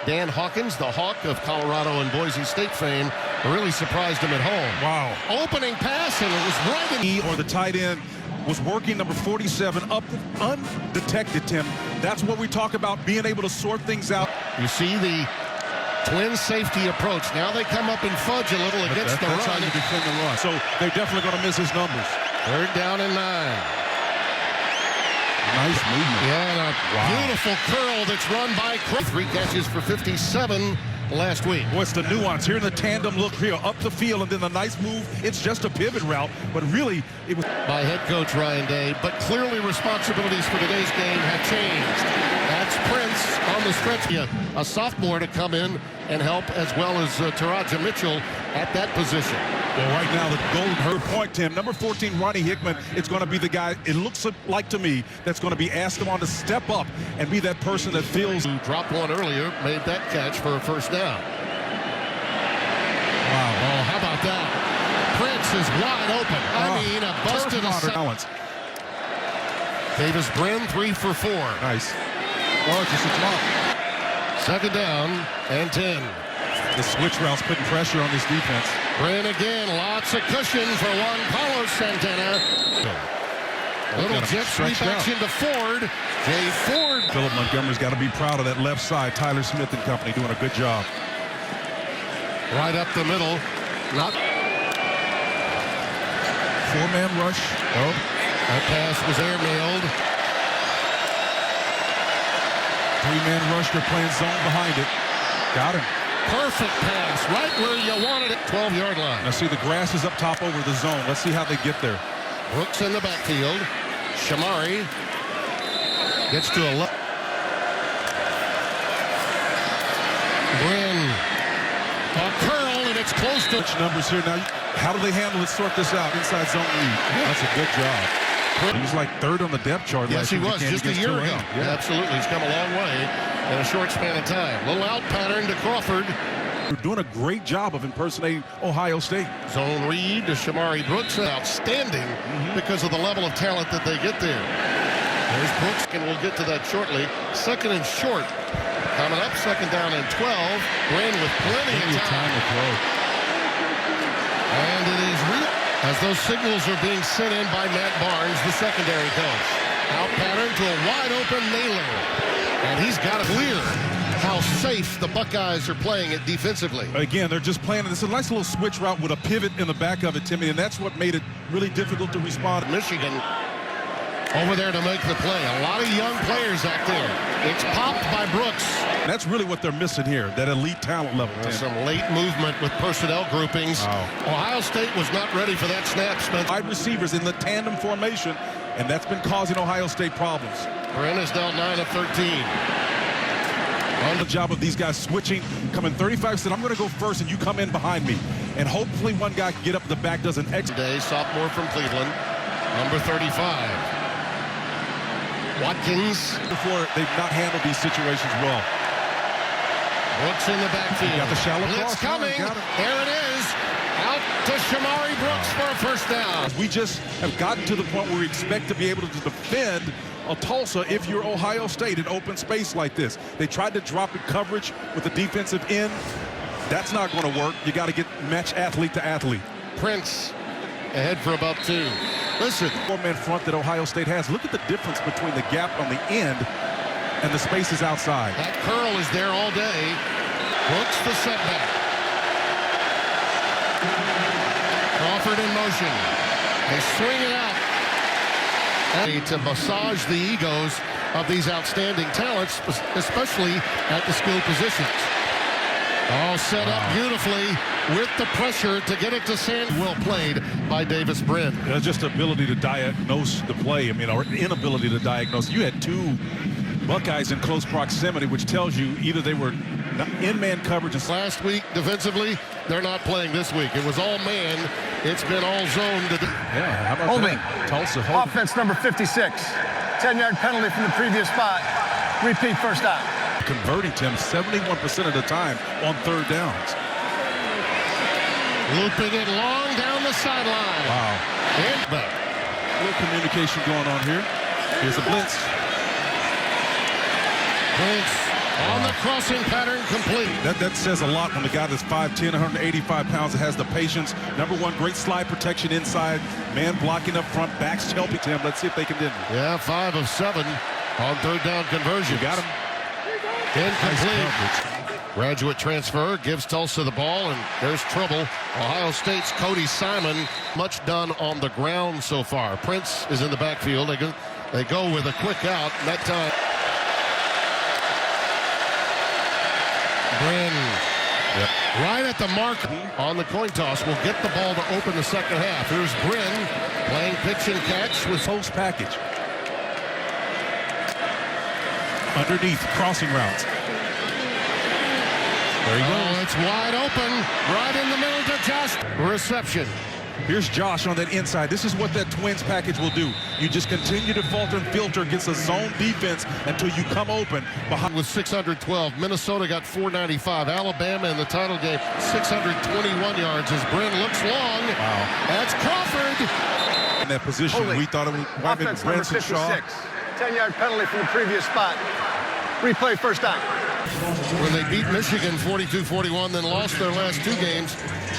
Dan Hawkins, the Hawk of Colorado and Boise State fame, really surprised him at home. Wow. Opening pass, and it was right in. Or the tight end was working number 47 up undetected, Tim. That's what we talk about, being able to sort things out. You see the twin safety approach. Now they come up and fudge a little against the that's run. how you defend the run. So they're definitely going to miss his numbers. 3rd down and 9. Nice movement. Yeah, and a beautiful curl that's run by 3 catches for 57 last week. What's the nuance here in the tandem look here up the field, and then the nice move. It's just a pivot route, but really it was By head coach Ryan Day, but clearly responsibilities for today's game have changed. That's Prince on the stretch. A sophomore to come in and help, as well as Teradja Mitchell at that position. Well, right now, the golden her point, Tim. Number 14, Ronnie Hickman, is going to be the guy, it looks like to me, that's going to be asked him on to step up and be that person that feels. Who dropped one earlier, made that catch for a 1st down. Wow. Oh, how about that? Prince is wide open. I mean, a busted balance. Davis Brin, 3 for 4. Nice. Oh, just a drop. 2nd down and 10. The switch routes putting pressure on this defense. Brin again, lots of cushion for Juan Carlos Santana. Little jet sweep action to Ford. Jay Ford. Philip Montgomery's got to be proud of that left side. Tyler Smith and company doing a good job. Right up the middle. Not 4-man rush. Oh, that pass was airmailed. 3-man rush. They're playing zone behind it. Got him. Perfect pass, right where you wanted it. 12-yard line. Now see, the grass is up top over the zone. Let's see how they get there. Brooks in the backfield. Shamari gets to a left. Brin. A curl, and it's close to. Which numbers here now? How do they handle it? Sort this out. Inside zone read. That's a good job. He was like 3rd on the depth chart. Yes, he was just a year ago. Yeah. Absolutely, he's come a long way in a short span of time. Little out pattern to Crawford. They're doing a great job of impersonating Ohio State. Zone read to Shamari Brooks. Outstanding because of the level of talent that they get there. There's Brooks, and we'll get to that shortly. 2nd and short. Coming up, 2nd down and 12. Brin with plenty of time to throw. And it is real. As those signals are being sent in by Matt Barnes, the secondary coach. Out pattern to a wide open Naylor. And he's got to clear how safe the Buckeyes are playing it defensively. Again, they're just playing. This is a nice little switch route with a pivot in the back of it, Timmy, and that's what made it really difficult to respond. Michigan over there to make the play. A lot of young players out there. It's popped by Brooks. That's really what they're missing here, that elite talent level. Some late movement with personnel groupings. Ohio State was not ready for that snap, Spencer. Wide receivers in the tandem formation, and that's been causing Ohio State problems. Brin is now 9 of 13. On the job of these guys switching, coming 35, said, I'm going to go first, and you come in behind me. And hopefully one guy can get up the back, does an extra. Day, sophomore from Cleveland, number 35. Watkins. Before they've not handled these situations well. Brooks in the backfield. Got the shallow Blitz cross. coming. There it is. Out to Shamari Brooks for a 1st down. We just have gotten to the point where we expect to be able to defend a Tulsa if you're Ohio State in open space like this. They tried to drop it coverage with the defensive end. That's not going to work. You got to get match athlete to athlete. Prince ahead for about 2. Listen. 4-man front that Ohio State has. Look at the difference between the gap on the end and the spaces outside. That curl is there all day. Brooks the setback. Crawford in motion. They swing it out. To massage the egos of these outstanding talents, especially at the skill positions. All set up beautifully with the pressure to get it to Sand. Well played by Davis Brin. Just ability to diagnose the play, or inability to diagnose. You had 2 Buckeyes in close proximity, which tells you either they were in man coverage. Last week, defensively, they're not playing this week. It was all man. It's been all zone. Yeah, how about holding. That? Tulsa holding. Offense number 56. 10-yard penalty from the previous spot. Repeat 1st down. Converting, Tim, 71% of the time on 3rd downs. Looping it long down the sideline. Wow. And back. A little communication going on here. Here's a blitz. Prince On the crossing pattern, complete. That says a lot when the guy that's 5'10", 185 pounds that has the patience. Number one, great slide protection inside. Man blocking up front, backs helping him. Let's see if they can do it. Yeah, 5 of 7 on third down conversion. Got him. Incomplete. Graduate transfer gives Tulsa the ball, and there's trouble. Ohio State's Cody Simon, much done on the ground so far. Prince is in the backfield. They go with a quick out, and that time. Bryn, right at the mark on the coin toss, will get the ball to open the second half. Here's Bryn playing pitch and catch with Post package. Underneath, crossing routes. There he goes. It's wide open, right in the middle to Josh. Reception. Here's Josh on that inside. This is what that Twins package will do. You just continue to falter and filter against a zone defense until you come open. Behind with 612. Minnesota got 495. Alabama in the title game, 621 yards as Bryn looks long. Wow. That's Crawford. In that position, Holding. we thought it would have been Offense number Branson 56. Shaw. 10-yard penalty from the previous spot. Replay first down. When they beat Michigan 42-41, then lost their last 2 games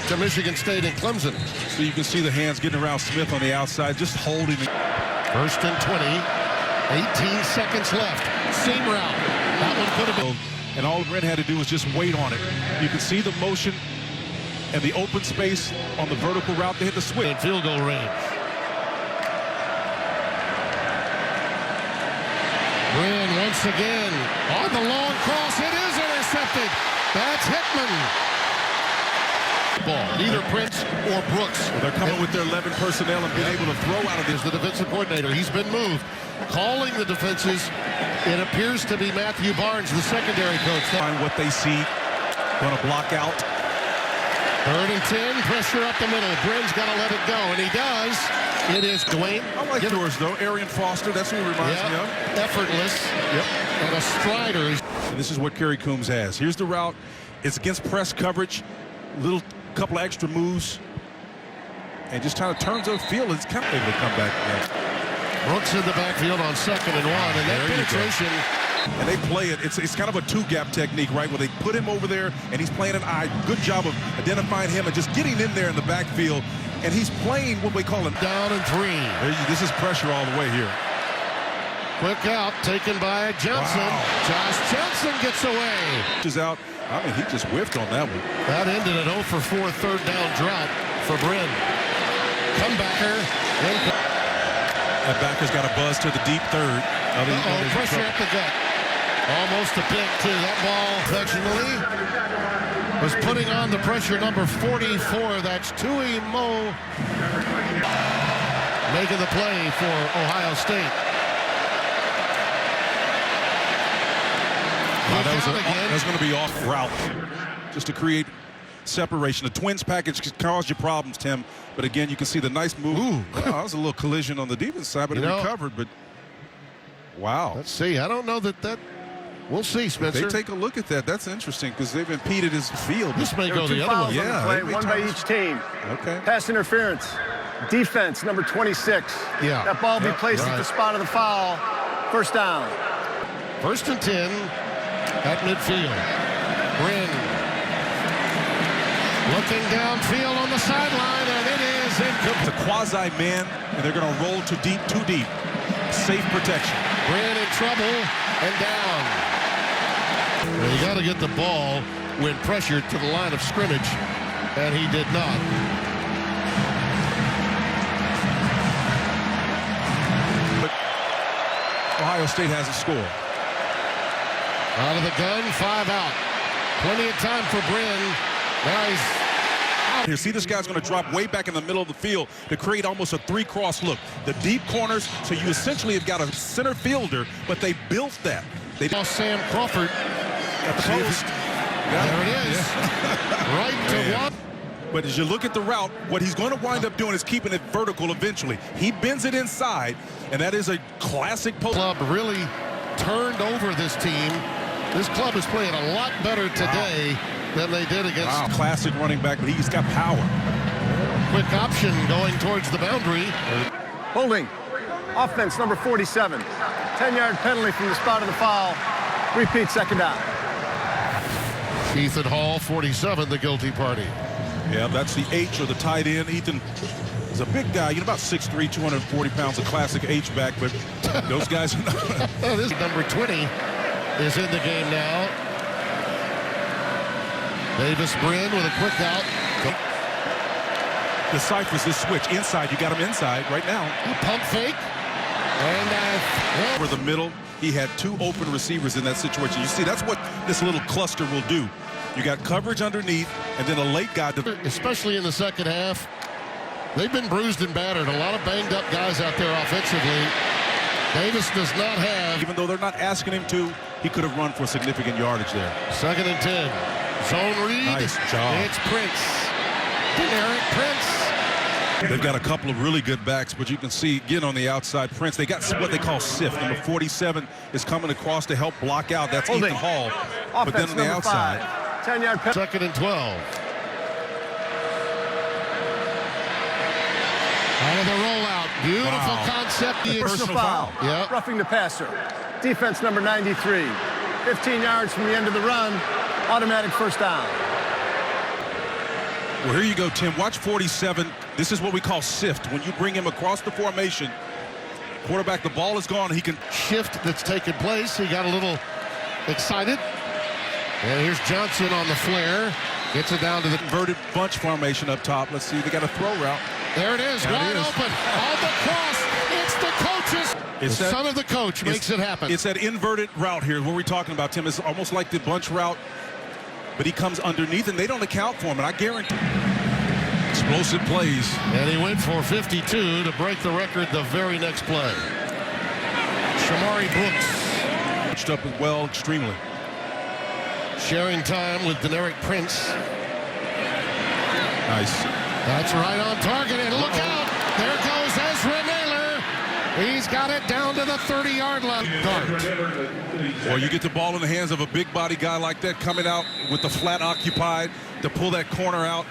to Michigan State and Clemson. So you can see the hands getting around Smith on the outside, just holding it. First and 20, 18 seconds left. Seam route. That one could have been. And all Brent had to do was just wait on it. You can see the motion and the open space on the vertical route. They hit the switch. In field goal range. Bryn once again on the long cross. It is intercepted. That's Hickman. Ball. Neither Prince or Brooks. They're coming with their 11 personnel and being able to throw out of this. The defensive coordinator. He's been moved. Calling the defenses. It appears to be Matthew Barnes, the secondary coach. Find what they see. Going to block out. 3rd and 10. Pressure up the middle. Bryn's got to let it go, and he does. It is Dwayne. I like yours, though. Arian Foster. That's who he reminds me of. Effortless. Yep. And a strider. And this is what Kerry Coombs has. Here's the route. It's against press coverage. Little couple of extra moves. And just kind of turns up field. It's kind of able to come back again. Brooks in the backfield on 2nd and 1. And that penetration. And they play it. It's kind of a 2-gap technique, right? Where they put him over there, and he's playing an eye. Good job of identifying him and just getting in there in the backfield. And he's playing what we call him. Down and 3. This is pressure all the way here. Quick out taken by Johnson. Wow. Josh Johnson gets away. Is out. I mean, he just whiffed on that one. That ended an 0 for 4 third down drop for Bryn. Comebacker. That backer's got a buzz to the deep third. Pressure at the gut. Almost a pick, too. That ball affectionately was putting on the pressure, number 44. That's Tui Mo making the play for Ohio State. That was going to be off route just to create separation. The Twins package can cause you problems, Tim. But again, you can see the nice move. Ooh, that was a little collision on the defense side, but it recovered. But wow. Let's see. I don't know that. We'll see, Spencer. They take a look at that. That's interesting because they've impeded his field. This may go the other way. Yeah, play, one by each team. Okay. Pass interference. Defense, number 26. Yeah. That ball will be placed at the spot of the foul. First down. 1st and 10 at midfield. Bryn looking downfield on the sideline, and it is incomplete. It's a quasi-man, and they're going to roll too deep. Safe protection. Bryn in trouble and down. Well, you got to get the ball when pressured to the line of scrimmage, and he did not. But Ohio State hasn't scored. Out of the gun, 5 out. Plenty of time for Bryn. Now he's out. Here, see, this guy's going to drop way back in the middle of the field to create almost a 3-cross look. The deep corners, so you essentially have got a center fielder, but they built that. They lost Sam Crawford at the post. There it is. Right to one. But as you look at the route, what he's going to wind up doing is keeping it vertical eventually. He bends it inside, and that is a classic post. Club really turned over this team. This club is playing a lot better today than they did against. Wow, classic running back, but he's got power. Quick option going towards the boundary. Holding. Offense, number 47. 10-yard penalty from the spot of the foul. Repeat, second down. Ethan Hall, 47, the guilty party. Yeah, that's the H or the tight end. Ethan is a big guy, about 6'3", 240 pounds, a classic H-back, but those guys are not. This number 20 is in the game now. Davis Brin with a quick out. Deciphers this switch. Inside, you got him inside right now. Pump fake. And over the middle, he had 2 open receivers in that situation. You see, that's what this little cluster will do. You got coverage underneath, and then a late guy. Especially in the second half, they've been bruised and battered. A lot of banged up guys out there offensively. Davis does not have. Even though they're not asking him to, he could have run for significant yardage there. 2nd and 10. Zone read. Nice job. It's Prince. Deneric Prince. They've got a couple of really good backs, but you can see, again, on the outside, Prince, they got what they call sift. Number 47 is coming across to help block out. That's Ethan Hall. Offense, but then on the outside. 10-yard penalty. 2nd and 12. Out of the rollout. Beautiful concept. Personal foul. Yep. Roughing the passer. Defense number 93. 15 yards from the end of the run. Automatic first down. Well, here you go, Tim. Watch 47. This is what we call sift. When you bring him across the formation, quarterback, the ball is gone. He can shift that's taken place. He got a little excited. And here's Johnson on the flare. Gets it down to the inverted bunch formation up top. Let's see. They got a throw route. There it is. Wide open. On the cross. It's the coach's. It's the son of the coach makes it happen. It's that inverted route here. What we're talking about, Tim, is almost like the bunch route. But he comes underneath, and they don't account for him. And I guarantee explosive plays. And he went for 52 to break the record the very next play. Shamari Brooks. Pitched up as well, extremely. Sharing time with Deneric Prince. Nice. That's right on target, and look out. There goes Ezra Naylor. He's got it down to the 30-yard line. Well, you get the ball in the hands of a big body guy like that, coming out with the flat occupied to pull that corner out.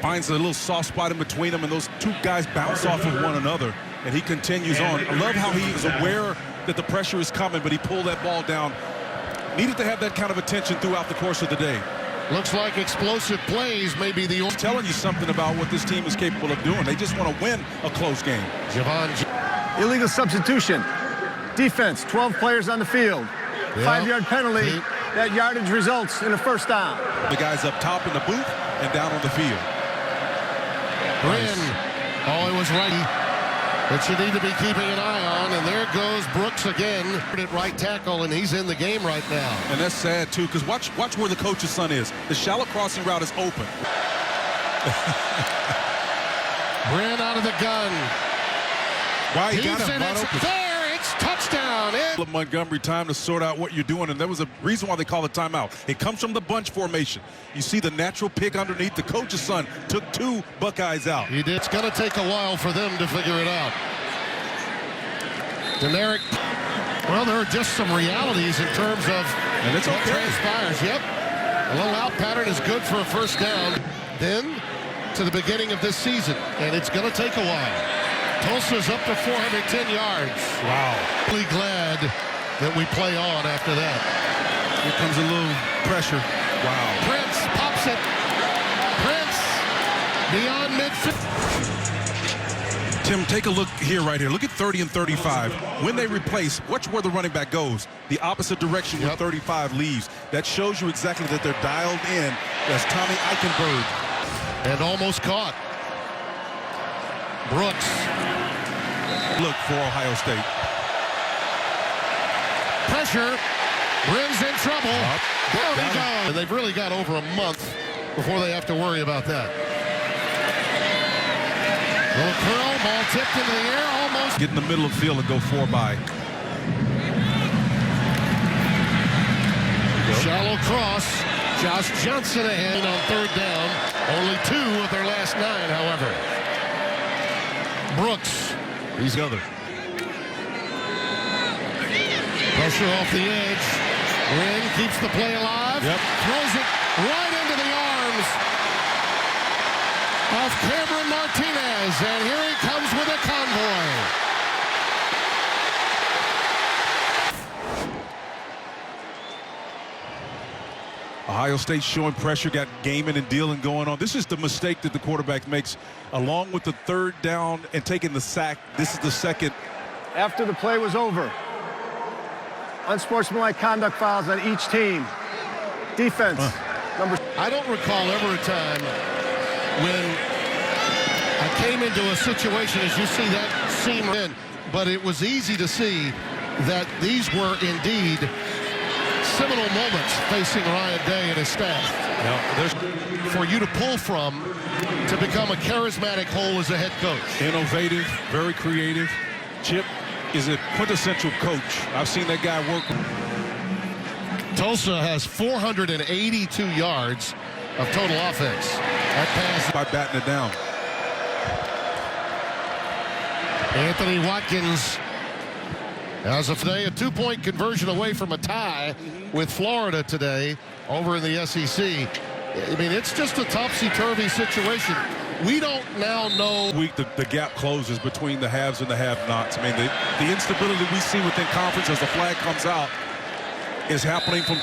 Finds a little soft spot in between them, and those 2 guys bounce off of one another, and he continues on. I love how he is aware that the pressure is coming, but he pulled that ball down. Needed to have that kind of attention throughout the course of the day. Looks like explosive plays may be the... Telling you something about what this team is capable of doing. They just want to win a close game. Illegal substitution. Defense, 12 players on the field. 5-yard penalty. That yardage results in a first down. The guys up top in the booth and down on the field. Brin. Oh, it was right. That you need to be keeping an eye on. And there goes Brooks again at right tackle, and he's in the game right now. And that's sad, too, because watch where the coach's son is. The shallow crossing route is open. Brin out of the gun. Why he got him wide open. There, it's touchdown. Montgomery, time to sort out what you're doing, and there was a reason why they call it timeout. It comes from the bunch formation. You see the natural pick underneath. The coach's son took 2 Buckeyes out. He did. It's going to take a while for them to figure it out. Deneric. Well, there are just some realities in terms of and it's what okay. transpires. Yep. A little out pattern is good for a first down. Then to the beginning of this season, and it's going to take a while. Tulsa's up to 410 yards. Wow. Really glad that we play on after that. Here comes a little pressure. Wow. Prince pops it. Prince beyond midfield. Tim, take a look here, right here. Look at 30 and 35. When they replace, watch where the running back goes. The opposite direction where 35 leaves. That shows you exactly that they're dialed in. That's Tommy Eichenberg. And almost caught. Brooks. Look for Ohio State. Pressure. Brin's in trouble. Down he goes. And they've really got over a month before they have to worry about that. Little curl, ball tipped into the air, almost. Get in the middle of the field and go 4 by. Shallow cross. Josh Johnson ahead on 3rd down. Only 2 of their last 9, however. Brooks. He's other. Pressure off the edge. Brin keeps the play alive. Throws it right into the arms of Cameron Martinez. And here he comes with a convoy. Ohio State showing pressure, got gaming and dealing going on. This is the mistake that the quarterback makes, along with the third down and taking the sack. This is the second. After the play was over, unsportsmanlike conduct fouls on each team. Defense. I don't recall ever a time when I came into a situation, as you see that seam in, but it was easy to see that these were indeed seminal moments facing Ryan Day and his staff. For you to pull from to become a charismatic whole as a head coach. Innovative, very creative. Chip is a quintessential coach. I've seen that guy work. Tulsa has 482 yards of total offense. That pass by batting it down. Anthony Watkins, as of today, a 2-point conversion away from a tie with Florida today over in the SEC. I mean, it's just a topsy-turvy situation. We don't now know. The gap closes between the haves and the have-nots. I mean, the instability we see within conference as the flag comes out is happening from